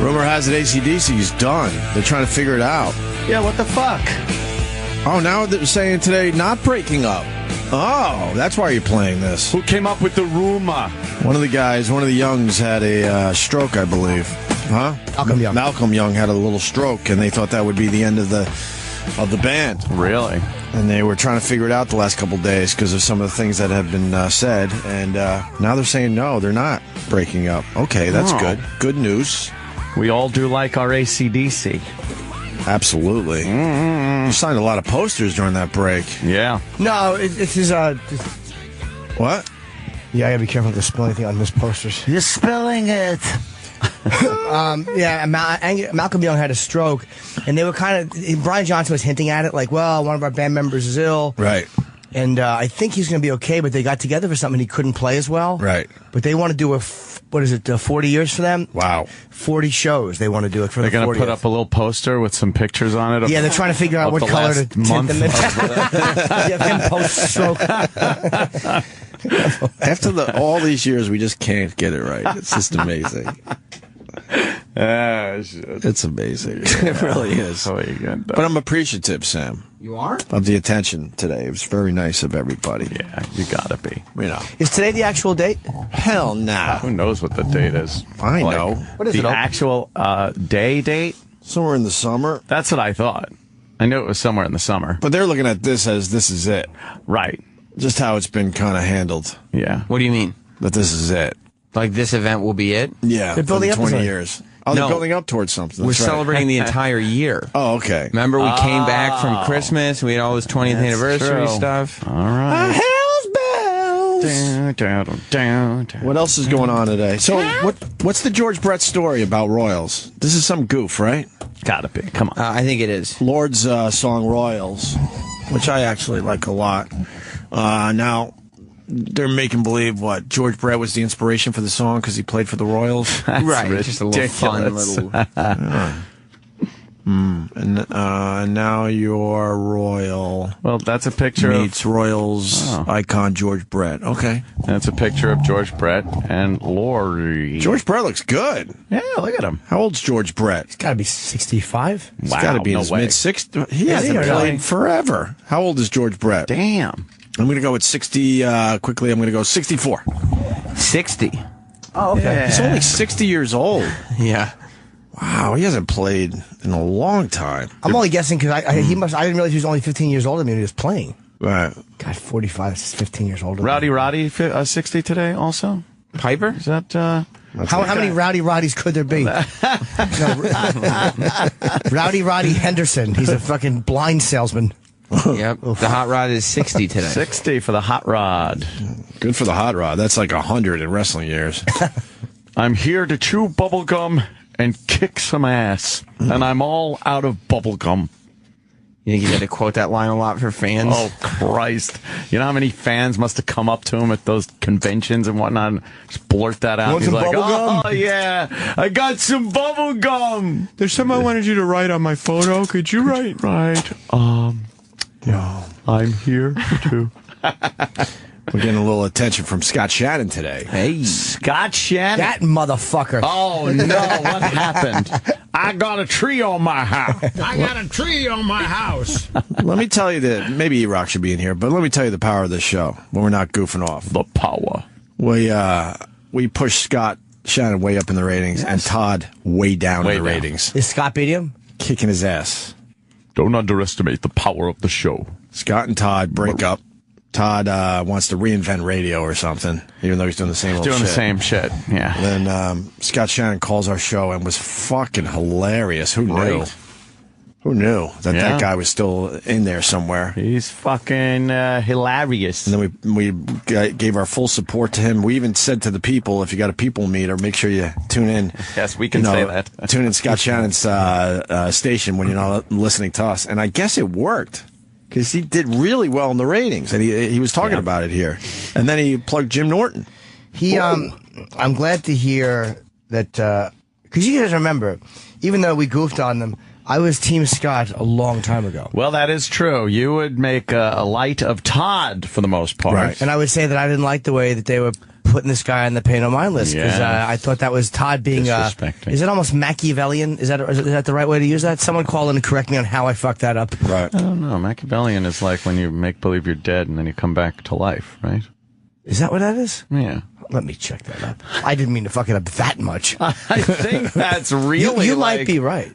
Rumor has it AC/DC's done. They're trying to figure it out. Yeah, what the fuck? Oh, now they're saying today not breaking up. Oh, that's why you're playing this. Who came up with the rumor? One of the guys, one of the Youngs had a stroke, I believe. Huh? Malcolm Young had a little stroke, and they thought that would be the end of the band. Really? And they were trying to figure it out the last couple of days because of some of the things that have been said. And now they're saying, no, they're not breaking up. Okay, that's good. Good news. We all do like our AC/DC. Absolutely. You signed a lot of posters during that break. Yeah. No, it's his. What? Yeah, I gotta be careful to spill anything on this posters. You're spilling it. Malcolm Young had a stroke, and they were Brian Johnson was hinting at it, like, well, one of our band members is ill. Right. And I think he's going to be okay, but they got together for something he couldn't play as well. Right. But they want to do 40 years for them? Wow. 40 shows they want to do it for the 40th. They're going to put up a little poster with some pictures on it. Yeah, they're trying to figure out what color to tint them in. Yeah, him post-stroke. After all these years, we just can't get it right. It's just amazing. It's amazing. It really is. But I'm appreciative, Sam. You are? Of the attention today. It was very nice of everybody. Yeah, you gotta be. You know. Is today the actual date? Hell nah. Who knows what the date is? I know. What is the it? actual date? Somewhere in the summer. That's what I thought. I knew it was somewhere in the summer. But they're looking at this as this is it. Right. Just how it's been kind of handled. Yeah. What do you mean? That this is it. Like this event will be it? Yeah. They're building for the up 20 to years. Oh, they're building up towards something. We're That's right. celebrating the entire year. Oh, okay. Remember, we came back from Christmas. We had all this 20th anniversary stuff. All right. Hell's bells. What else is going on today? So, what's the George Brett story about Royals? This is some goof, right? Gotta be. Come on. I think it is. Lord's song Royals, which I actually like a lot. Now, they're making believe George Brett was the inspiration for the song because he played for the Royals. Right, it's just a little fun little. And now your Royal. Well, that's a picture meets Royals icon George Brett. Okay, that's a picture of George Brett and Lori. George Brett looks good. Yeah, look at him. How old's George Brett? He's got to be 65. He's got to be in his mid-60s. He hasn't played forever. How old is George Brett? Damn. I'm going to go with 60 quickly. I'm going to go 64. 60. Oh, okay. Yeah. He's only 60 years old. Yeah. Wow, he hasn't played in a long time. I'm only guessing because I didn't realize he was only 15 years older than me when he was playing. Right. God, 45 is 15 years older. Roddy, 60 today also? Piper? Is that... How many Roddies could there be? Roddy Henderson. He's a fucking blind salesman. Yep. The hot rod is 60 today. 60 for the hot rod. Good for the hot rod. That's like 100 in wrestling years. I'm here to chew bubblegum and kick some ass. And I'm all out of bubblegum. You think you had to quote that line a lot for fans? Oh, Christ. You know how many fans must have come up to him at those conventions and whatnot and just blurt that out? Want He's some like, bubble gum? oh, yeah, I got some bubble gum. There's something I wanted you to write on my photo. Could you write? Right. Yeah, I'm here to... We're getting a little attention from Scott Shannon today. Hey. Scott Shannon. That motherfucker. Oh, no, what happened? I got a tree on my house. I got a tree on my house. Let me tell you that maybe E-Rock should be in here, but let me tell you the power of this show when we're not goofing off. The power. We push Scott Shannon way up in the ratings and Todd way down in the ratings. Is Scott beating him? Kicking his ass. Don't underestimate the power of the show. Scott and Todd break up. Todd wants to reinvent radio or something, even though he's doing the same old shit. Doing the same shit, yeah. Then Scott Shannon calls our show and was fucking hilarious. Who knew? Right. Who knew that guy was still in there somewhere? He's fucking hilarious. And then we gave our full support to him. We even said to the people, if you got a people meter, make sure you tune in. Yes, we can say that. Tune in Scott Shannon's station when you're not listening to us. And I guess it worked. Because he did really well in the ratings, and he was talking about it here. And then he plugged Jim Norton. I'm glad to hear that, because you guys remember, even though we goofed on them, I was Team Scott a long time ago. Well, that is true. You would make a light of Todd for the most part. Right. And I would say that I didn't like the way that they were putting this guy on the pay no mind list because Yeah. I thought that was Todd being Disrespecting. is it almost Machiavellian? Is that the right way to use that? Someone call in and correct me on how I fucked that up. Right. I don't know. Machiavellian is like when you make believe you're dead and then you come back to life, right? Is that what that is? Yeah. Let me check that up. I didn't mean to fuck it up that much. I think that's really you might be right.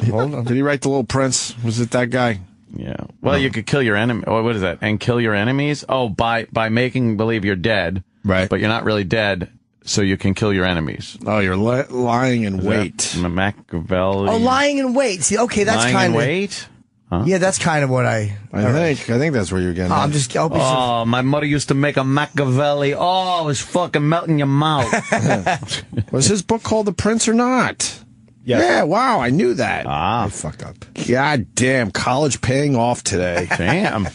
Hold on. Did he write The Little Prince? Was it that guy? Yeah. Well, you could kill your enemy. Oh, what is that? And kill your enemies? Oh, by making believe you're dead. Right. But you're not really dead, so you can kill your enemies. Oh, you're lying in wait. Machiavelli. Oh, lying in wait. See, okay, that's Lying kind in of wait? Yeah, that's kind of what I think that's where you're getting. I'm at. just Oh, my mother used to make a Machiavelli. Oh, it was fucking melting your mouth. Was his book called The Prince or not? Yeah, wow, I knew that. Ah. I fucked up. God damn, college paying off today. Damn.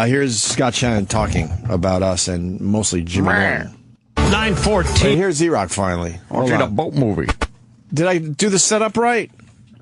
Here's Scott Shannon talking about us and mostly Jimmy Norton. 9:14. Hey, here's Z-Rock finally. I'll see the boat movie. Did I do the setup right?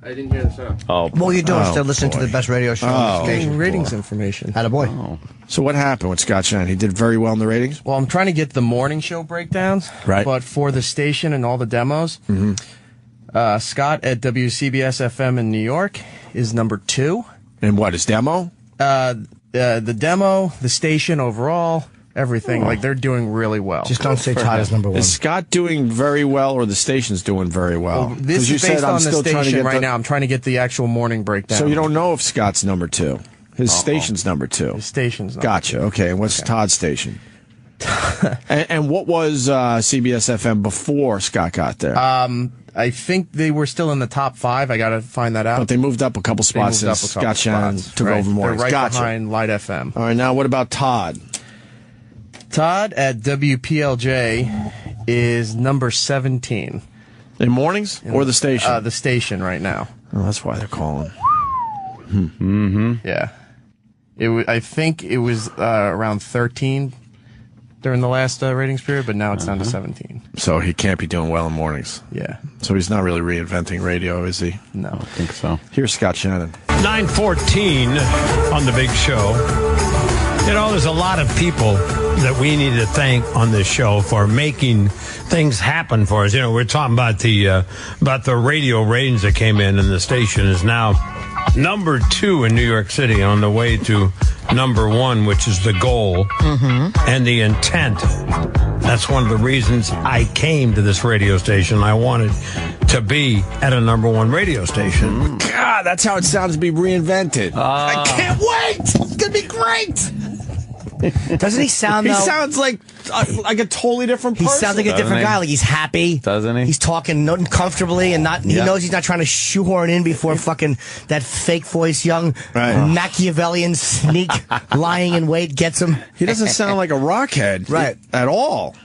I didn't hear the sound. Oh, Well, you're doing Oh, still listening to boy. the best radio show on the station. Ratings information. Attaboy. So what happened with Scott Shannon? He did very well in the ratings? Well, I'm trying to get the morning show breakdowns. Right. But for the station and all the demos, Scott at WCBS FM in New York is number 2. And what, his demo? The demo, the station overall, everything. Like, they're doing really well. Just don't say Todd is number 1. Is Scott doing very well or the station's doing very well? Well, this 'Cause you is said based I'm on the still trying to station get right the- now. I'm trying to get the actual morning breakdown. So you don't know if Scott's number 2. His station's number 2. The station's number Gotcha. 2. Okay. And what's Todd's station? and what was CBS FM before Scott got there? I think they were still in the top 5. I got to find that out. but they moved up a couple They spots moved up since a couple Scott Shannon spots, took right? over mornings. They're right Gotcha. behind Light FM. All right. Now, what about Todd? Todd at WPLJ is number 17. In mornings or the station? The station right now. Oh, that's why they're calling. Yeah. I think it was around 13 during the last ratings period, but now it's down to 17. So he can't be doing well in mornings. Yeah. So he's not really reinventing radio, is he? No. I think so. Here's Scott Shannon. 9:14 on the big show. You know, there's a lot of people that we need to thank on this show for making things happen for us. You know, we're talking about the radio ratings that came in, and the station is now number 2 in New York City, on the way to number 1, which is the goal and the intent. That's one of the reasons I came to this radio station. I wanted to be at a number 1 radio station. God, that's how it sounds to be reinvented. I can't wait. It's gonna be great. Doesn't he sound He though? sounds like a totally different He person. sounds like a different Doesn't he? guy. Like he's happy. Doesn't he? He's talking comfortably and not. He Yeah. knows he's not trying to shoehorn in before fucking that fake voice, young Right. Machiavellian sneak lying in wait gets him. He doesn't sound like a rockhead, Right. at all.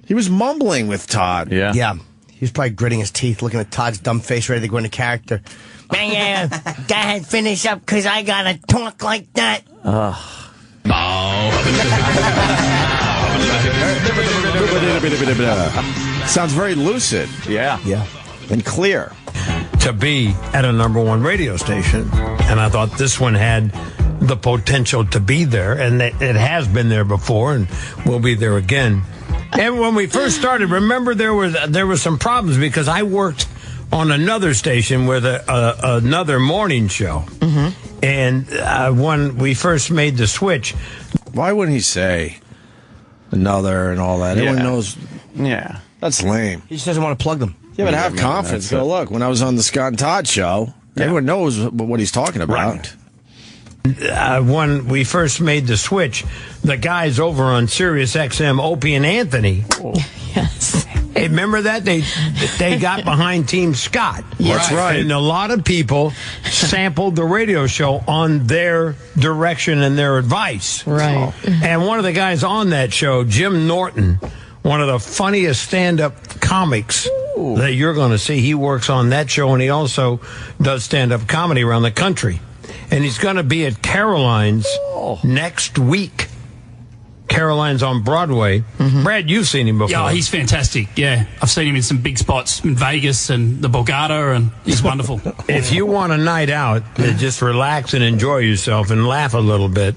He was mumbling with Todd. Yeah. Yeah, he was probably gritting his teeth, looking at Todd's dumb face, ready to go into character. Yeah, go ahead, finish up, cause I gotta talk like that. Sounds very lucid Yeah. Yeah. and clear. To be at a number 1 radio station, and I thought this one had the potential to be there, and it has been there before, and will be there again. And when we first started, remember there was some problems because I worked on another station with another morning show, and when we first made the switch, Why wouldn't he say another and all that? Yeah. Everyone knows Yeah. that's lame. He just doesn't want to plug them. Yeah, but have Yeah, confidence. that's Go, it. look, when I was on the Scott and Todd show, everyone knows what he's talking about. Right. When we first made the switch, the guys over on Sirius XM, Opie and Anthony. Yes. Hey, remember that? They got behind Team Scott. That's right. And a lot of people sampled the radio show on their direction and their advice. Right. And one of the guys on that show, Jim Norton, one of the funniest stand-up comics that you're going to see. He works on that show, and he also does stand-up comedy around the country. And he's going to be at Caroline's next week. Caroline's on Broadway. Brad, you've seen him before. Yeah, he's fantastic. Yeah, I've seen him in some big spots in Vegas and the Borgata, and he's wonderful. If you want a night out to just relax and enjoy yourself and laugh a little bit,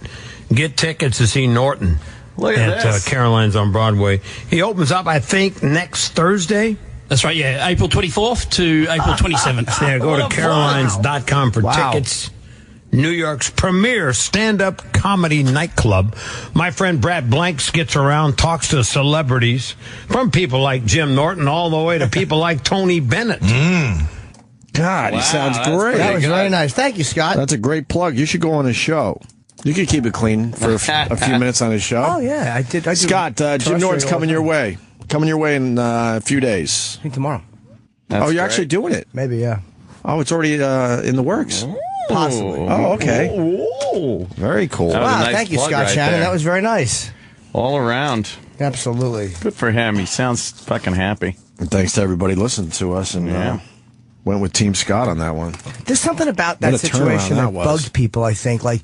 get tickets to see Norton Look at at this. Caroline's on Broadway. He opens up, I think, next Thursday. That's right, yeah. April 24th to April 27th. Yeah, go to carolines.com for tickets. New York's premier stand-up comedy nightclub. My friend Brad Blanks gets around, talks to celebrities, from people like Jim Norton all the way to people like Tony Bennett. God, he sounds that's great. That was very nice. Thank you, Scott. That's a great plug. You should go on his show. You could keep it clean for a few minutes on his show. Oh, yeah, I did. Scott, Jim Norton's coming your way. Coming your way in a few days. I think tomorrow. You're actually doing it? Maybe, yeah. Oh, it's already in the works. Possibly. Oh, okay. Very cool. That was a Wow, nice thank you, plug Scott right Shannon. there. That was very nice. All around. Absolutely. Good for him. He sounds fucking happy. And thanks to everybody listening to us and went with Team Scott on that one. There's something about that What a turnaround situation that that was. bugged people, I think. Like,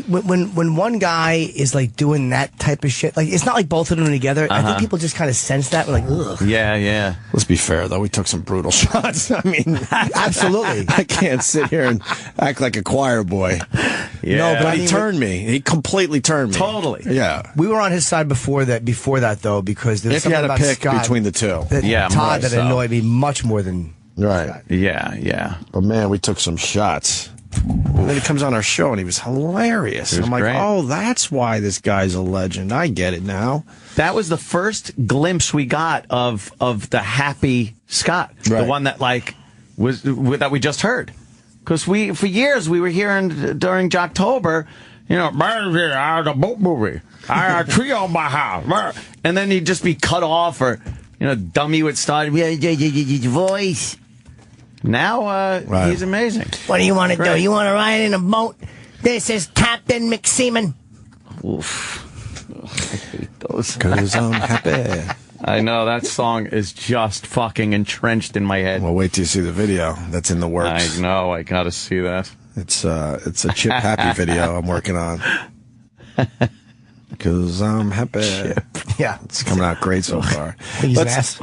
when one guy is, like, doing that type of shit, like, it's not like both of them together. I think people just kind of sense that. We're like, ugh. Yeah. Let's be fair, though. We took some brutal shots. I mean, Absolutely. I can't sit here and act like a choir boy. Yeah. No, but But I he mean, turned me. He completely turned me. Totally. Yeah. we were on his side before that, though, because there was If you something had to about pick Scott between the two. that Yeah, Todd more that so. annoyed me much more than Right. Yeah. But man, we took some shots. And then he comes on our show and he was hilarious. It was I'm like, great. oh, that's why this guy's a legend. I get it now. That was the first glimpse we got of the happy Scott, Right. the one that was that we just heard. Because for years we were hearing during Jocktober, the boat movie, a tree on my house, and then he'd just be cut off, or dummy would start, your voice. Now he's amazing. What do you want to do? Great. You want to ride in a boat? This is Captain McSeaman. Oof. I hate those. Because I'm happy. I know, that song is just fucking entrenched in my head. Well, wait till you see the video that's in the works. I know, I gotta see that. It's a Chip Happy video I'm working on. Because I'm happy. Yeah. It's coming out great so far. He's an ass.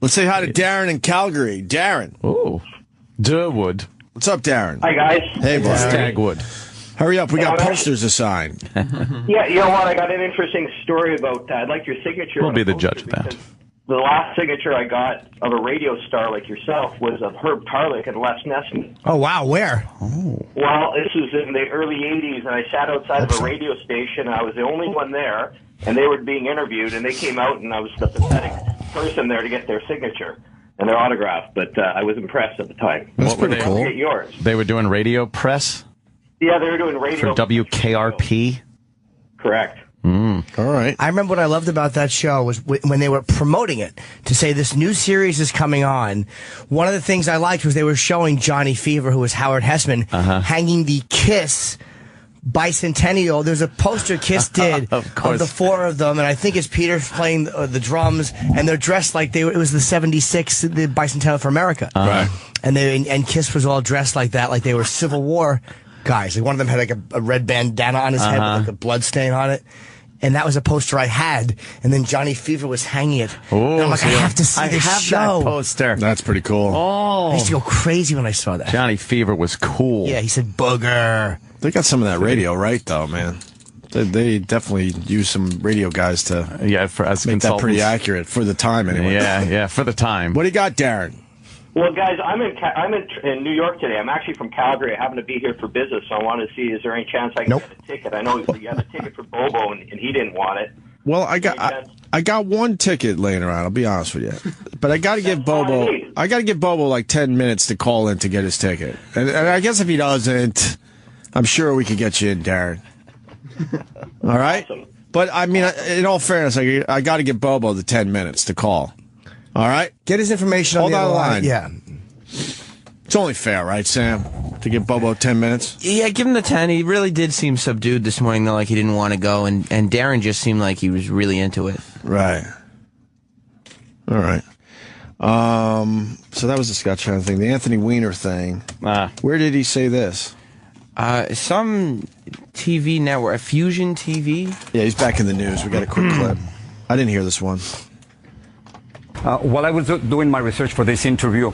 Let's say hi to Darren in Calgary. Darren. Oh, Durwood. What's up, Darren? Hi, guys. Hey, bud. Stagwood. Hurry up. We got Hey, posters to sign. Yeah, you know what? I got an interesting story about I'd like your signature. We'll on be a the poster judge of that. because The last signature I got of a radio star like yourself was of Herb Tarlick and Les Nessman. Oh, wow. Where? Well, this was in the early 80s, and I sat outside of a radio station, and I was the only one there, and they were being interviewed, and they came out, and I was the pathetic person there to get their signature and their autograph, but I was impressed at the time. That's pretty Don't cool. forget yours. They were doing radio press Yeah, they were doing radio. for WKRP. Correct. All right. I remember what I loved about that show was when they were promoting it to say this new series is coming on. One of the things I liked was they were showing Johnny Fever, who was Howard Hessman, hanging the Kiss bicentennial. There's a poster Kiss did Of course. the four of them, and I think it's Peter playing the drums, and they're dressed like it was the 76, the bicentennial for America. Right. And Kiss was all dressed like that, like they were Civil War guys. Like one of them had like a red bandana on his head with like a blood stain on it. And that was a poster I had, and then Johnny Fever was hanging it. And I'm like, I have to see this show. that poster. That's pretty cool. I used to go crazy when I saw that. Johnny Fever was cool. Yeah, he said booger. They got some of that radio right, though, man. They definitely use some radio guys to Yeah, as make that consultants. pretty accurate for the time, anyway. Yeah, for the time. What do you got, Darren? Well, guys, I'm in New York today. I'm actually from Calgary. I happen to be here for business, so I want to see, is there any chance I can get a ticket? I know you have a ticket for Bobo, and he didn't want it. Well, I got one ticket laying around. I'll be honest with you, but I got to give Bobo. I got to give Bobo like 10 minutes to call in to get his ticket, and I guess if he doesn't, I'm sure we could get you in, Darren. All right, Awesome. but I mean, in all fairness, I got to give Bobo the 10 minutes to call. All right, Get his information on Hold the on other the line. line. Yeah. it's only fair, right, Sam, to give Bobo 10 minutes. Yeah, give him the 10. He really did seem subdued this morning, though, like he didn't want to go. And Darren just seemed like he was really into it. Right. All right. So that was the Scott Shannon thing. The Anthony Weiner thing. Where did he say this? Some TV network, Fusion TV. Yeah, he's back in the news. We got a quick clip. I didn't hear this one. While I was doing my research for this interview,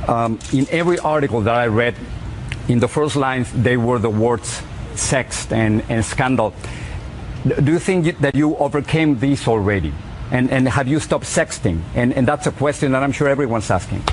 in every article that I read, in the first lines, they were the words sex and scandal. Do you think that you overcame this already? And have you stopped sexting? And that's a question that I'm sure everyone's asking.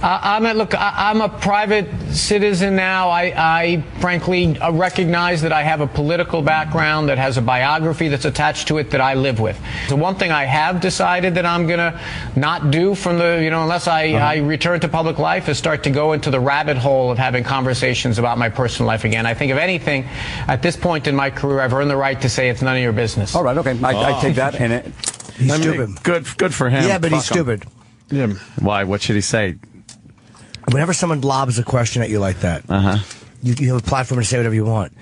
I'm a private citizen now. I frankly recognize that I have a political background that has a biography that's attached to it that I live with. The one thing I have decided that I'm going to not do from the, unless I return to public life, is start to go into the rabbit hole of having conversations about my personal life again. I think if anything, at this point in my career, I've earned the right to say it's none of your business. All right, okay. I take that. And he's stupid. Good for him. Yeah, but he's stupid. Yeah. Why? What should he say? Whenever someone lobs a question at you like that, you have a platform to say whatever you want.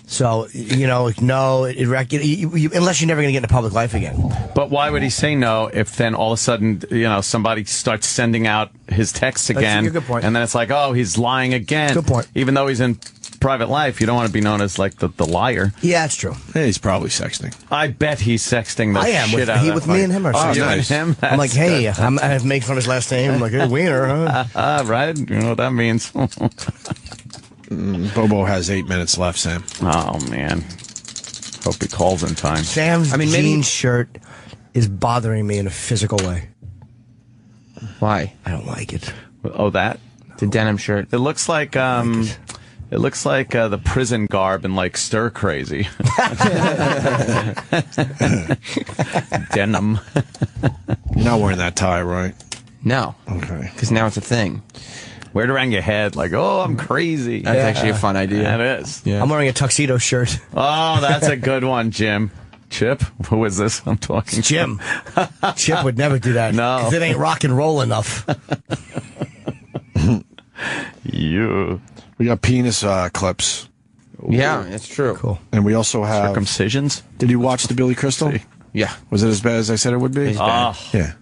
So, no, unless you're never going to get into public life again. But why would he say no if then all of a sudden, somebody starts sending out his texts again? That's a good point. And then it's like, oh, he's lying again. Good point. Even though he's in private life, you don't want to be known as like the liar. Yeah, that's true. Yeah, he's probably sexting. I bet he's sexting the shit out of that. With me and him are sexting. Nice. Him? I'm like, hey, I make fun of his last name. I'm like, hey, wiener, huh? Right? You know what that means. Bobo has 8 minutes left, Sam. Oh, man. Hope he calls in time. Sam's jean shirt is bothering me in a physical way. Why? I don't like it. Oh, that? The denim shirt. It looks like it looks like the prison garb in like Stir Crazy. Denim. You're not wearing that tie, right? No. Okay. Because now it's a thing. Wear it around your head like, oh, I'm crazy. That's actually a fun idea. That is. Yeah. I'm wearing a tuxedo shirt. Oh, that's a good one, Jim. Chip? Who is this I'm talking to? Jim. Chip would never do that. No. Because it ain't rock and roll enough. You. We got penis clips. Yeah, it's true. Cool. And we also have... Circumcisions? Did you watch the Billy Crystal? Yeah. Was it as bad as I said it would be? Oh. Yeah.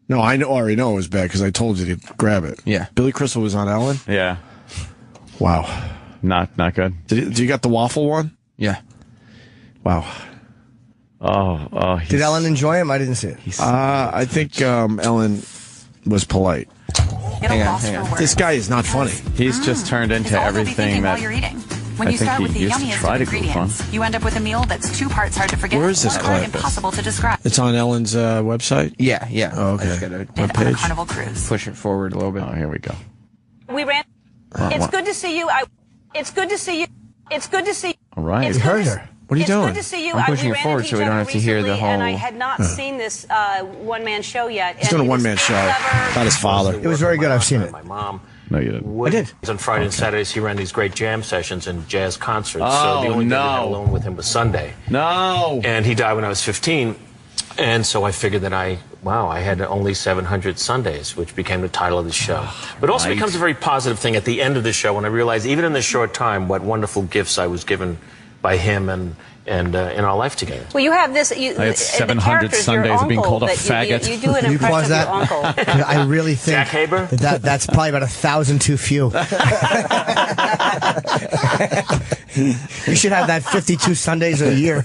No, I already know it was bad because I told you to grab it. Yeah. Billy Crystal was on Ellen? Yeah. Wow. Not good. Do you got the waffle one? Yeah. Wow. Oh. Did Ellen enjoy him? I didn't see it. I think Ellen was polite. Hang on. This guy is not funny. He's just turned into everything that... while you're eating. When I you think start he with the used to yummiest try of to goof on. ingredients, you end up with a meal that's 2 parts hard to forget. Where is this or clip? impossible to describe. It's on Ellen's website? Yeah. Oh, okay. I just gotta On a Carnival cruise. push it forward a little bit. Oh, here we go. We ran. It's good to see you. It's good to see you. It's good to see you. All right. It's We heard good to- her. What are you doing? It's good to see you. I'm pushing We it ran forward into so we each don't other have to hear the recently, And I whole- had not seen this one-man show yet. He's doing a one-man show about his father. It was very good. I've seen it. My mom. No, you didn't. I did. On Friday and Saturdays, he ran these great jam sessions and jazz concerts. Oh, so the only day we had no. alone with him was Sunday. No. And he died when I was 15. And so I figured that I had only 700 Sundays, which became the title of the show. But it also Right. becomes a very positive thing at the end of the show when I realized, even in this short time, what wonderful gifts I was given by him and in our life together. Well, you have this. I had 700 Sundays of being called a faggot. You do an Can you pause impression of your that? uncle. I really think Jack Haber? that's probably about 1,000 too few. You should have that 52 Sundays a year.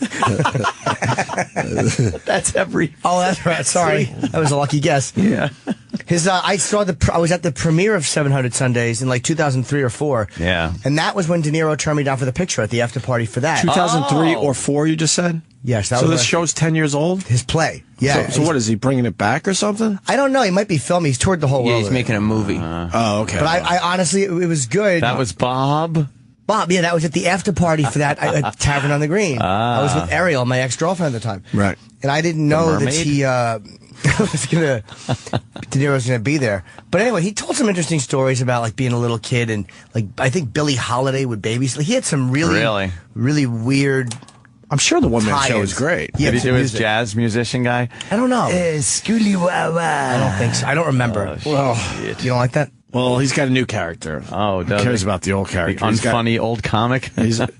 That's every... Oh, that's right. Sorry, that was a lucky guess. Yeah. His, I was at the premiere of 700 Sundays in like 2003 or 4. Yeah. And that was when De Niro turned me down for the picture at the after party for that. 2003 or 4, you just said? Yes, that So was this show's 10 years old? his play. Yeah. So what, is he bringing it back or something? I don't know. He might be filming. He's toured the whole Yeah, world. he's with it. making a movie. Oh, okay. But I honestly, it was good. That was Bob? Bob, yeah, that was at the after party for that at Tavern on the Green. I was with Ariel, my ex-girlfriend at the time. Right. And I didn't know that mermaid? he was gonna De Niro was gonna be there. But anyway, he told some interesting stories about like being a little kid and like I think Billie Holiday would babysit. He had some really weird. I'm sure the one-man show is tie-ins. great. Yeah, Did he do his music. jazz musician guy? I don't know. I don't think so. I don't remember. Well, You don't like that? well, he's got a new character. Oh, Who does cares he? about the old The character? He's got- unfunny old comic?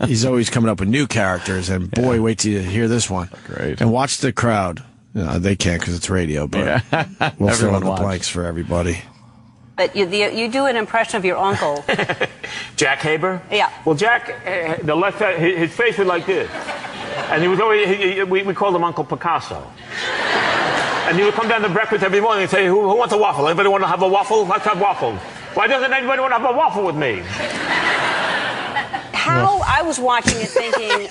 He's always coming up with new characters, and boy, wait till you hear this one. Great. And watch the crowd. They can't because it's radio, but we'll fill in Everyone the watch. blanks for everybody. But you do an impression of your uncle. Jack Haber? Yeah. Well, Jack, the left side, his face was like this. And he was always, we called him Uncle Picasso. And he would come down to breakfast every morning and say, who wants a waffle? Anybody want to have a waffle? Let's have waffles. Why doesn't anybody want to have a waffle with me? how I was watching it thinking.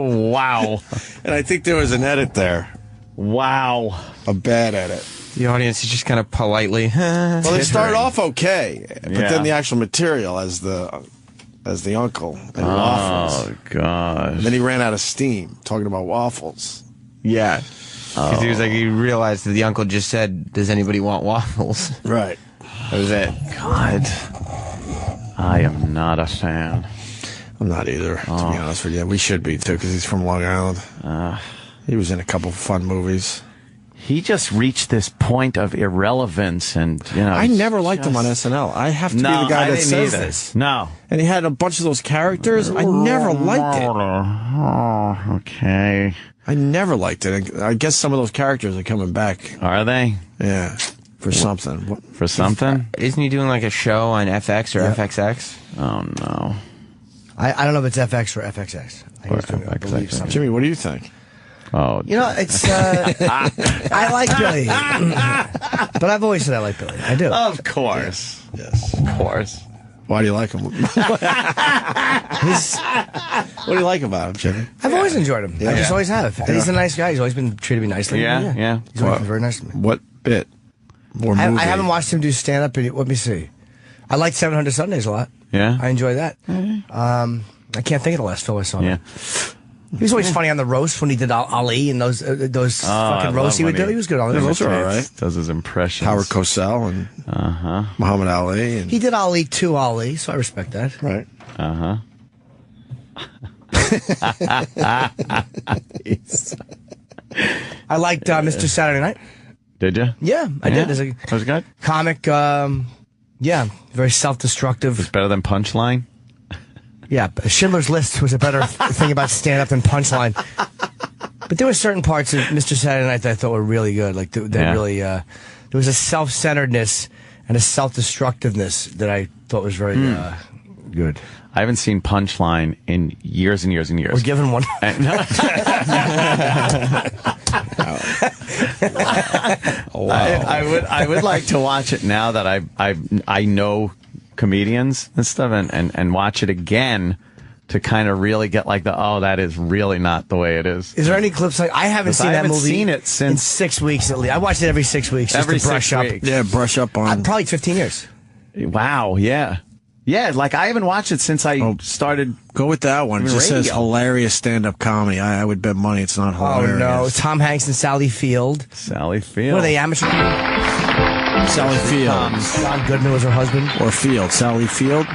Wow. And I think there was an edit there. Wow. A bad edit. The audience is just kind of politely. Well, they started off okay, but Yeah. then the actual material as the uncle and waffles. Oh, gosh. And then he ran out of steam talking about waffles. Yeah. Because he was like, he realized that the uncle just said, "Does anybody want waffles?" Right. That was it. God. I am not a fan. I'm not either, to be honest with you. We should be, too, because he's from Long Island. He was in a couple fun movies. He just reached this point of irrelevance, and I never liked him on SNL. I have to be the guy that says this. No. And he had a bunch of those characters. I never liked it. Oh, okay. I never liked it. I guess some of those characters are coming back. Are they? Yeah. For something. For something? Isn't he doing like a show on FX or FXX? Oh, no. I don't know if it's FX or FXX. I believe something. Jimmy, what do you think? Oh, You know, it's. I like Billy, but I've always said I like Billy. I do. Of course. Yes. Of course. Why do you like him? What do you like about him, Jimmy? I've always enjoyed him. I just always have. And he's a nice guy. He's always been treated me nicely. Yeah. He's always been very nice to me. What bit? Or movie? I haven't watched him do stand up. Let me see. I like 700 Sundays a lot. Yeah. I enjoy that. I can't think of the last film I saw. Yeah. He was always funny on the roast when he did Ali and those fucking roasts he would do. He was good on those. Those are all right. Does his impressions. Howard Cosell and Muhammad Ali. And, He did Ali to Ali, so I respect that. right. I liked Mr. Saturday Night. Did you? Yeah, I did. As a Was it good? comic, very self-destructive. It's better than Punchline? Yeah, Schindler's List was a better thing about stand-up than Punchline. But there were certain parts of Mr. Saturday Night that I thought were really good. Like, really, there was a self-centeredness and a self-destructiveness that I thought was very good. I haven't seen Punchline in years and years and years. We're given one. I would like to watch it now that I know comedians and stuff, and watch it again to kind of really get like that is really not the way it is. Is there any clips like I haven't seen that movie? Seen it since in 6 weeks at least. I watched it every 6 weeks just to brush up. Yeah, brush up on. Probably 15 years. Wow. Yeah. Yeah. Like I haven't watched it since I started. Go with that one. It just says hilarious stand-up comedy. I would bet money it's not hilarious. Oh no, Tom Hanks and Sally Field. Sally Field. What are they, amateur? Sally Field. John Goodman was her husband. Or Field. Sally Field.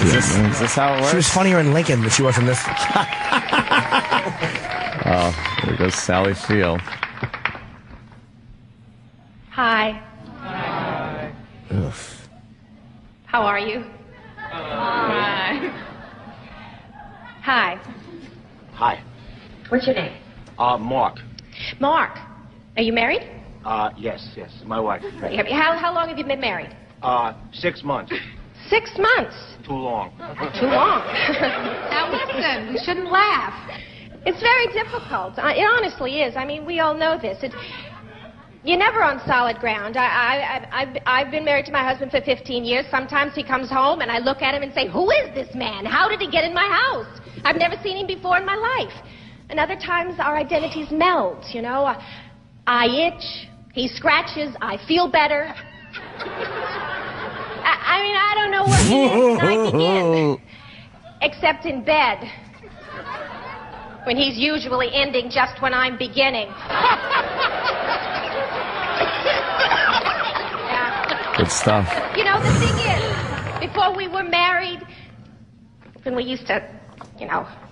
Is this how it works? She was funnier in Lincoln than she was in this. There goes Sally Field. Hi. Hi. How are you? Hi. Hi. Hi. What's your name? Mark. Mark. Are you married? Yes, my wife. How long have you been married? 6 months. 6 months. Too long. Too long. Now listen, we shouldn't laugh. It's very difficult. It honestly is. I mean, we all know this. You're never on solid ground. I've been married to my husband for 15 years. Sometimes he comes home and I look at him and say, who is this man? How did he get in my house? I've never seen him before in my life. And other times our identities meld, you know. I itch, he scratches, I feel better. I mean, I don't know what he is when I begin. Except in bed. When he's usually ending just when I'm beginning. Yeah. Good stuff. You know, the thing is, before we were married, when we used to,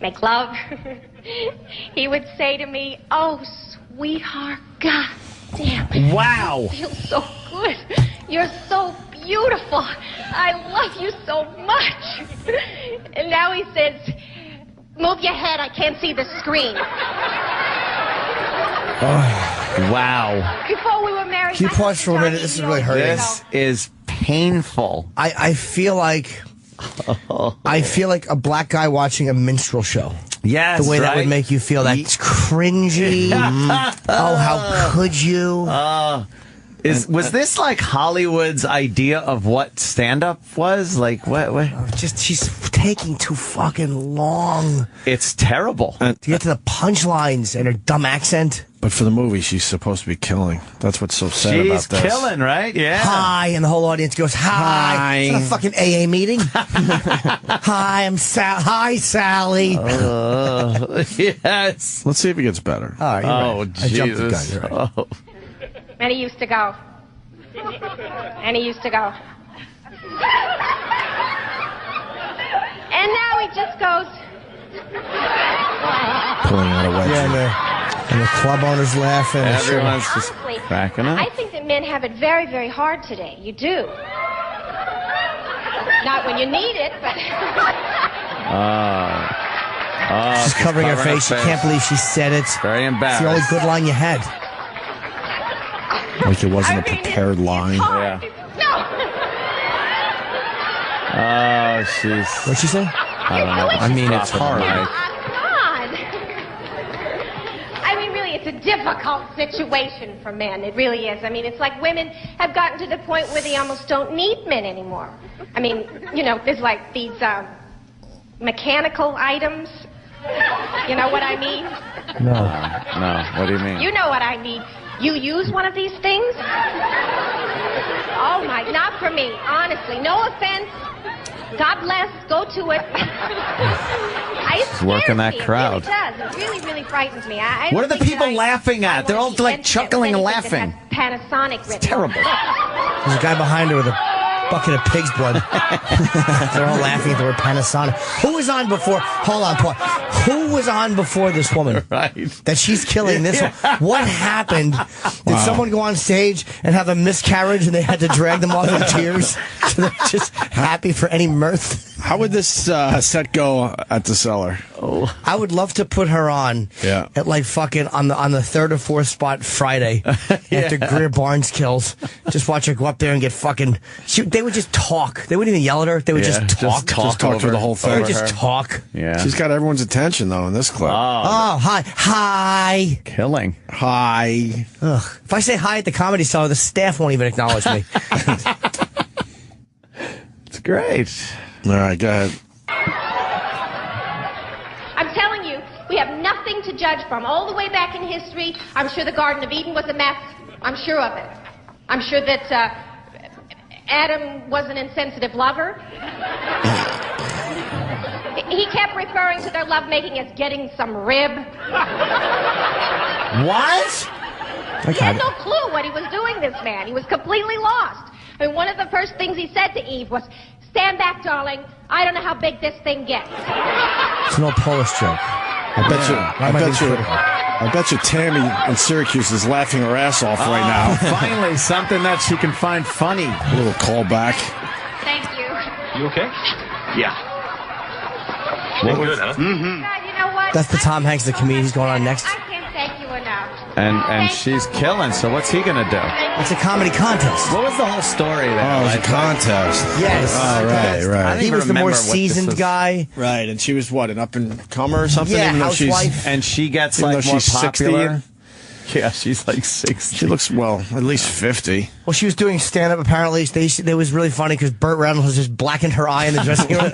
make love, he would say to me, oh, sweetheart, God damn. Wow. It feels so good. You're so beautiful. I love you so much. And now he says, move your head. I can't see the screen. Wow. Before we were married. Can you pause for a minute? This is really hurting. This is painful. I feel like a black guy watching a minstrel show. Yes, the way that would make you feel. That's cringy. Oh, how could you? Was this like Hollywood's idea of what stand-up was? Like what? Just she's taking too fucking long. It's terrible. To get to the punchlines and her dumb accent. But for the movie, she's supposed to be killing. That's what's so sad about She's this. killing, right? Yeah. Hi, and the whole audience goes, hi. Hi. It's not a fucking AA meeting. Hi, I'm Hi, Sally. Yes. Let's see if it gets better. All right, Oh, right. I jumped the gun. Jesus. You're right. Oh. And he used to go. And he used to go. And now he just goes. Pulling out a wedgie. Yeah, and the club owner's laughing. and shit. Everyone's just Honestly, cracking up. I think that men have it very, very hard today. You do. Not when you need it, but. She's covering her face. She can't believe she said it. Very It's embarrassed. the only good line you had. Like it wasn't a prepared line. Yeah. No. Oh, she's. What'd she say? I don't know. I mean, it's hard. God. I mean, really, it's a difficult situation for men. It really is. I mean, it's like women have gotten to the point where they almost don't need men anymore. I mean, you know, there's like these mechanical items. You know what I mean? No. What do you mean? You know what I mean. You use one of these things? Oh, my, not for me. Honestly, no offense. God bless. Go to it. It's working that crowd. It really does. It really, really frightens me. I What are don't the think people that laughing I at? They're all wanna be like envious chuckling and of anything laughing. that has Panasonic written. It's terrible. There's a guy behind her with a bucket of pig's blood. They're all laughing at the word Panasonic. Who was on before? Hold on, Paul. Who was on before this woman? Right. That she's killing this one. What happened? Did someone go on stage and have a miscarriage and they had to drag them off in tears? So they're just happy for any mirth. How would this set go at the Cellar? Oh, I would love to put her on. Yeah. At like fucking on the third or fourth spot Friday after Greer Barnes kills. Just watch her go up there and get fucking. They would just talk. They wouldn't even yell at her. They would just talk. Just talk through the whole thing. They would just talk. Yeah. She's got everyone's attention though in this clip. Oh, hi. Killing. Hi. Ugh. If I say hi at the Comedy Cellar, the staff won't even acknowledge me. It's great. All right, go ahead. I'm telling you, we have nothing to judge from. All the way back in history, I'm sure the Garden of Eden was a mess. I'm sure of it. I'm sure that Adam was an insensitive lover. He kept referring to their lovemaking as getting some rib. What? He had no clue what he was doing, this man. He was completely lost. I mean, one of the first things he said to Eve was, "Stand back, darling. I don't know how big this thing gets." It's an old Polish joke. I bet you Tammy in Syracuse is laughing her ass off right now. Finally, something that she can find funny. A little callback. Thank you. You okay? Yeah. What was- Good, huh? God, you know what? That's the Tom Hanks, the comedian. He's going on next. I can't thank you enough. And she's killing, so what's he gonna do? It's a comedy contest. What was the whole story there? Oh, it was a contest. Yes. Oh, right. I He don't was the remember more what this seasoned was. guy. Right, and she was what, an up-and-comer or something? Yeah, even though she's, housewife. And she gets even like though more she's 60. popular. Yeah, she's like 60. She looks, well, at least 50. Well, she was doing stand-up, apparently. It was really funny because Burt Reynolds just blackened her eye in the dressing room.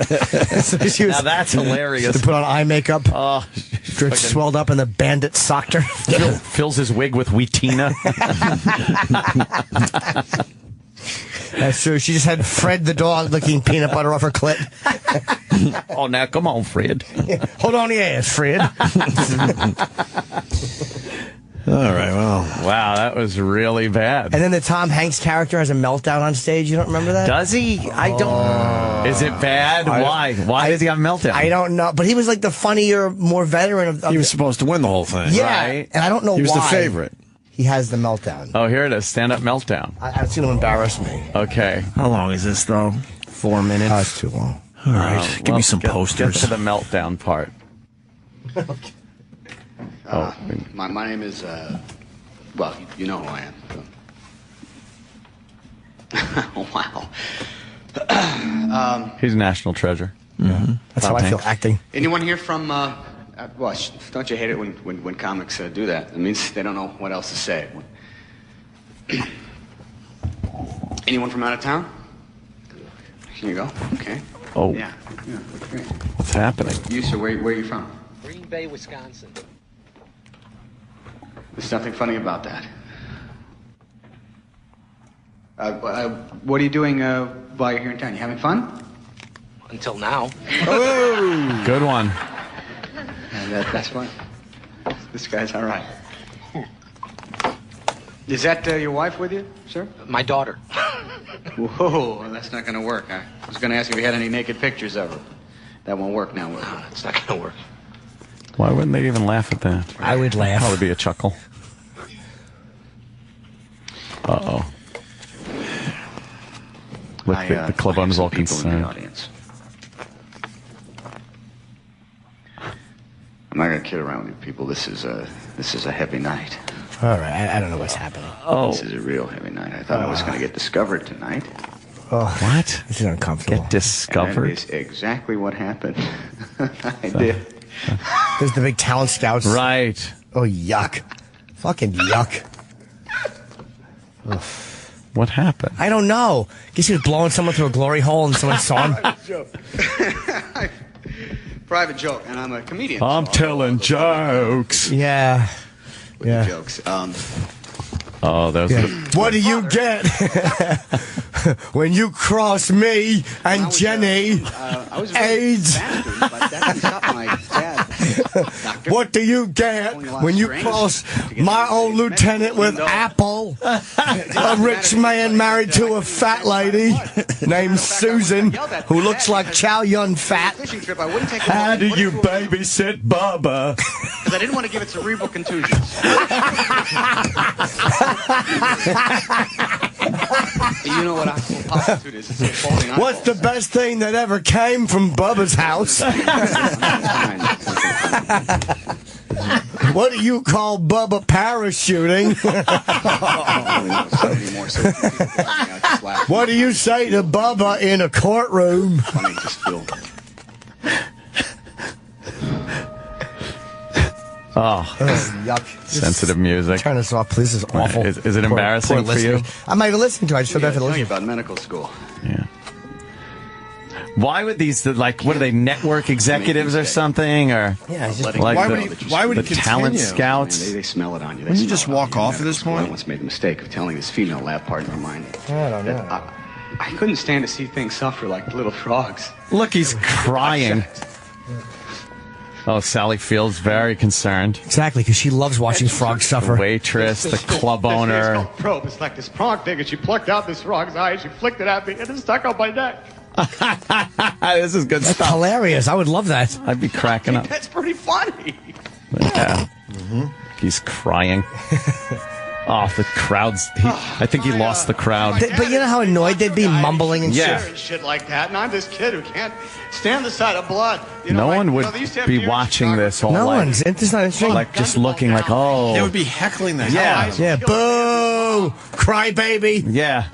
So she was, Now that's hilarious. to put on eye makeup. Oh, It swelled up and the bandit socked her. fills his wig with Wheatina. That's true. She just had Fred the dog licking peanut butter off her clit. Oh, now come on, Fred. Hold on the ass, Fred. All right, well. Wow, that was really bad. And then the Tom Hanks character has a meltdown on stage. You don't remember that? Does he? I don't. Is it bad? Why? Why does he have a meltdown? I don't know. But he was like the funnier, more veteran of He was supposed to win the whole thing. Yeah. Right. And I don't know why. He was the favorite. He has the meltdown. Oh, here it is. Stand-up meltdown. I've seen him embarrass me. Okay. How long is this, though? 4 minutes. Oh, it's too long. All right, give me some posters. Get to the meltdown part. My name is, well, you know who I am. Oh, wow. He's a national treasure. Mm-hmm. That's how I feel acting. Anyone here from, well, don't you hate it when comics do that? It means they don't know what else to say. Anyone from out of town? Here you go. Okay. Oh. Yeah, great. What's happening? You, sir, where are you from? Green Bay, Wisconsin. There's nothing funny about that. What are you doing while you're here in town? You having fun? Until now. Oh, good one. That's fun. This guy's all right. Is that your wife with you, sir? My daughter. Whoa, that's not going to work. I was going to ask if you had any naked pictures of her. That won't work now, will it? No, it's not going to work. Why wouldn't they even laugh at that? I would laugh. Probably be a chuckle. Uh-oh. Look, the club owner's all concerned. I'm not going to kid around with you people. This is a heavy night. All right, I don't know what's happening. Oh. This is a real heavy night. I thought I was going to get discovered tonight. Oh, what? This is uncomfortable. Get discovered? And that is exactly what happened. I did. There's the big talent scouts. Right. Oh, yuck. Fucking yuck. What happened? I don't know. Guess he was blowing someone through a glory hole and someone saw him. Private joke, and I'm a comedian. I'm telling jokes. Yeah. Yeah. Jokes. Oh, that was What do you get when you cross me and Jenny? I was AIDS. bastard, but that didn't stop my dad. Doctor. What do you get when you cross my old lieutenant with Apple? A rich man married to a fat lady named Susan who looks like Chow Yun Fat. How do you babysit Bubba? Because I didn't want to give it cerebral contusions. You know what actual prostitute is? It's a falling eyeball. What's the best thing that ever came from Bubba's house? What do you call Bubba parachuting? What do you say to Bubba in a courtroom? Funny, just feel. Oh, yuck. Sensitive music. Turn this off, please. This is awful. Is it embarrassing for you? I'm not even listening to it. I just feel bad for the Tell you listeners. about medical school. Yeah. Why would these, like, what are they, network executives or something? Or Yeah, it's just like why the, would he the talent continue? scouts? They smell it on you. Wouldn't you just walk off at this point? I once made the mistake of telling this female lab partner of mine I don't know. that I couldn't stand to see things suffer like little frogs. Look, he's crying. Oh, Sally Field's very concerned. Exactly, because she loves watching frogs suffer. The waitress, the club owner. Probe. It's like this frog thing, and she plucked out this frog's eye, and she flicked it at me, and it stuck on my neck. This is good That's stuff. hilarious. I would love that. I'd be cracking up. That's pretty funny. Yeah. He's crying. Oh, the crowd's... I think he lost the crowd. But you know how annoyed they'd be mumbling and Yeah. shit? And shit like that, and I'm this kid who can't stand the sight of blood. You No know, one would they used to have be deer in watching Chicago. this whole No life. one's. It's not interesting. Like, just looking like, oh... They would be heckling the Yeah. hell out of Yeah, boo! Cry baby! Yeah.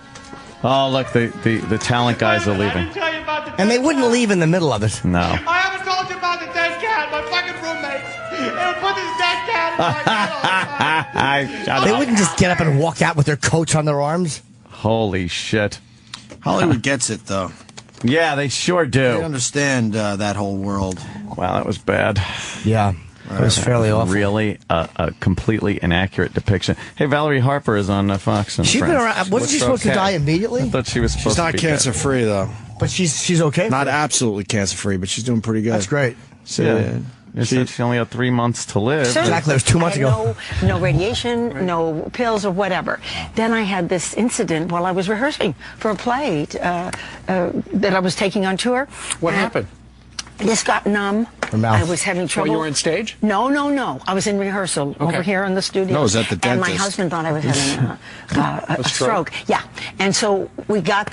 Oh, look, the talent guys are leaving. Tell you about the And they wouldn't leave in the middle of it. No. I haven't told you about the dead cat. My fucking roommate. They would put this dead cat in my bed all the time. Shut They up. wouldn't just get up and walk out with their coats on their arms. Holy shit. Hollywood gets it, though. Yeah, they sure They do. understand that whole world. Wow, that was bad. Yeah, it was fairly awful. Really a completely inaccurate depiction. Hey, Valerie Harper is on Fox and She's Friends. been around. Wasn't she Looks supposed to okay. die immediately? I thought she was supposed She's not to be dead. cancer-free, though. But she's okay. Not absolutely cancer-free, but she's doing pretty good. That's great. So, Yeah. They said she only had 3 months to live. Exactly. It was 2 months ago. No radiation, no pills or whatever. Then I had this incident while I was rehearsing for a play that I was taking on tour. What happened? This got numb. Her mouth. I was having trouble. While you were on stage? No. I was in rehearsal over here in the studio. No, it was at the And my dentist. husband thought I was having a stroke. Yeah. And so we got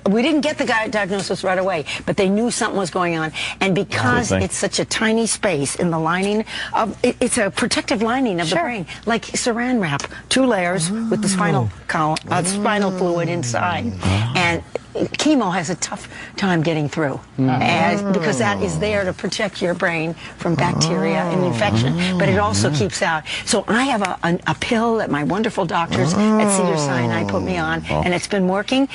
we didn't get the diagnosis right away, but they knew something was going on. And because it's such a tiny space in the lining of it's a protective lining of the brain, like saran wrap, 2 layers with the spinal column, spinal fluid inside. And chemo has a tough time getting through, because that is there to protect protect your brain from bacteria and infection, but it also keeps out. So I have a pill that my wonderful doctors at Cedars-Sinai put me on, and it's been working,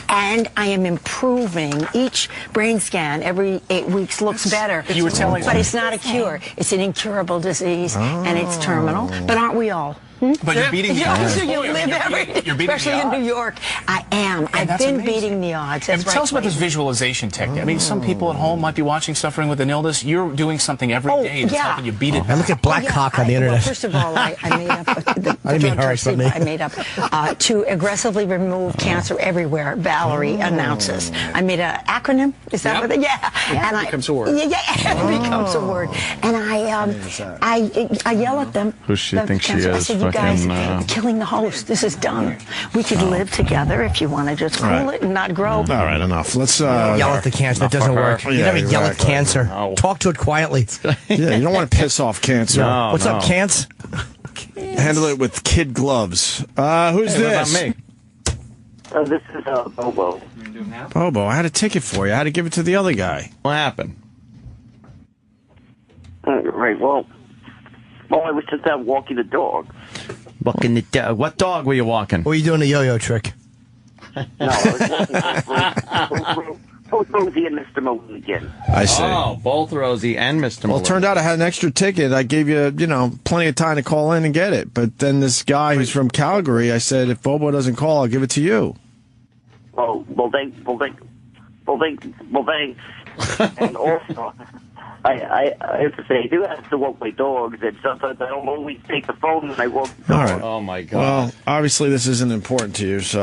and I am improving. Each brain scan every 8 weeks looks better. You were telling but it's not a cure. It's an incurable disease, and it's terminal. But aren't we all? But you're beating the odds. You're beating especially in New York. I am. I've been beating the odds. And tell us about this visualization technique. I mean, some people at home might be watching suffering with an illness. You're doing something every day that's helping you beat it. I look at Black Cock on the internet. Well, first of all, I made up I didn't mean her, I made up to aggressivly remove cancer everywhere. Valerie announces. I made an acronym. Is that what? Yeah. And it becomes a word. Yeah, it becomes a word. And I yell at them. Who she thinks she is? I said, you guys, killing the host. This is dumb. We could live together if you want to just cool it and not grow. All right, enough. Let's yell at the cancer. That doesn't work. You never yell at cancer. Talk to it quietly. Yeah, you don't want to piss off cancer. What's up, Cance? Handle it with kid gloves. Who's this? What about me? This is Bobo. Bobo, I had a ticket for you. I had to give it to the other guy. What happened? Right, well, I was just out walking the dog. Walking the dog. What dog were you walking? Or are you doing a yo-yo trick? No, I was walking both Rosie and Mr. Moten again. I see. Oh, both Rosie and Mr. Well, Malone. it turned out I had an extra ticket. I gave you, plenty of time to call in and get it. But then this guy who's from Calgary, I said, if Bobo doesn't call, I'll give it to you. Well, thanks. And also, I have to say, I do have to walk my dogs, and sometimes I don't always take the phone when I walk the dog. All right. Oh, my God. Well, obviously this isn't important to you, so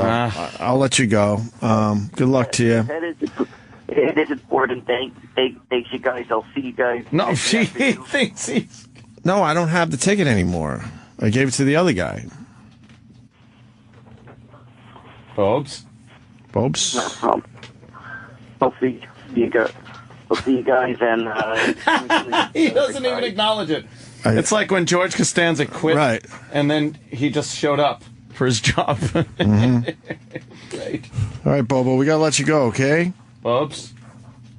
I'll let you go. Good luck to you. It is important. Thanks, you guys. I'll see you guys. No, she thinks he's... No, I don't have the ticket anymore. I gave it to the other guy. Bobes? No, I'll see you guys. I'll see you guys, and he doesn't even acknowledge it. It's like when George Costanza quit, right, and then he just showed up for his job. Great. All right, Bobo, we gotta let you go, okay? Bobs?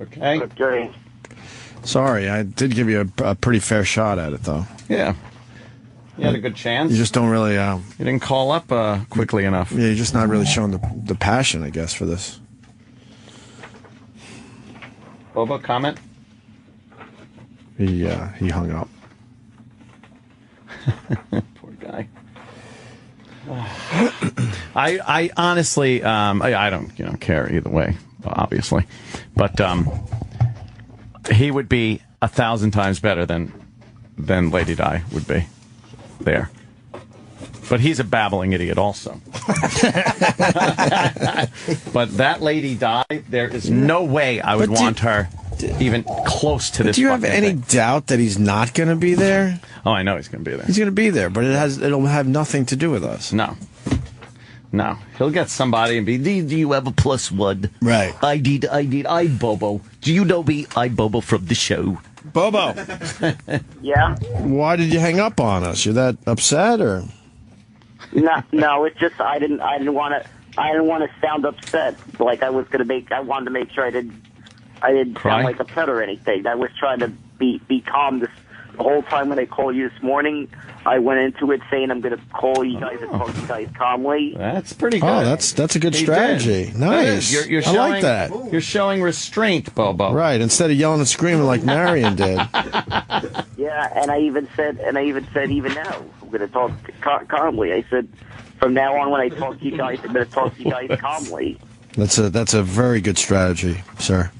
Okay. Okay. Sorry, I did give you a pretty fair shot at it, though. Yeah. You had a good chance. You just don't really... you didn't call up quickly enough. Yeah, you're just not really showing the passion, I guess, for this. Bobo, comment? He hung up. Poor guy. I honestly, I don't care either way, obviously, but he would be 1,000 times better than Lady Di would be there. But he's a babbling idiot also. But that Lady Di, there is no way I would want her even close to this. Do you have any doubt that he's not going to be there? Oh, I know he's going to be there. He's going to be there, but it'll have nothing to do with us. No. He'll get somebody and be, do you have a +1? Right. I Bobo. Do you know me? I Bobo from the show. Bobo. Yeah? Why did you hang up on us? You're that upset, or? No, it's just I didn't want to sound upset. Like I wanted to make sure I didn't sound like upset or anything. I was trying to be calm the whole time when I called you this morning. I went into it saying I'm going to call you guys and talk to you guys calmly. That's pretty good. Oh, that's a good strategy. Nice. You're I like that. You're showing restraint, Bobo. Right, instead of yelling and screaming like Marion did. Yeah, and I even said even now I'm going to talk calmly. I said from now on when I talk to you guys, I'm going to talk to you guys calmly. That's a very good strategy, sir.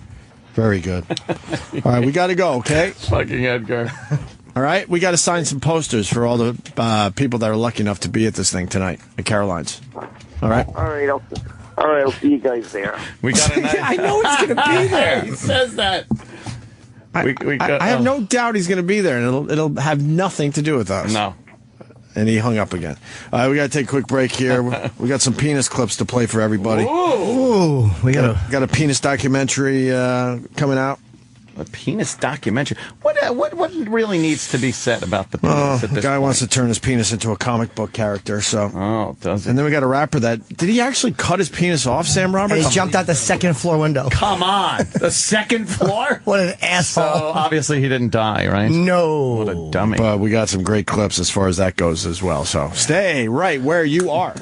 Very good. All right, we got to go, okay? Fucking Edgar. All right, we got to sign some posters for all the people that are lucky enough to be at this thing tonight at Caroline's. All right? All right, I'll see you guys there. We got a nice... I know he's going to be there. He says that. I have no doubt he's going to be there, and it'll have nothing to do with us. No. And he hung up again. All right, we got to take a quick break here. We got some penis clips to play for everybody. Ooh, we got a penis documentary coming out. A penis documentary. What really needs to be said about the penis at the this guy point? wants to turn his penis into a comic book character, so. Does it? And then we got a rapper that. Did he actually cut his penis off, Sam Roberts? And he jumped out the second floor window. Come on. The second floor? What an asshole. So, obviously, he didn't die, right? No. What a dummy. But we got some great clips as far as that goes as well, so stay right where you are.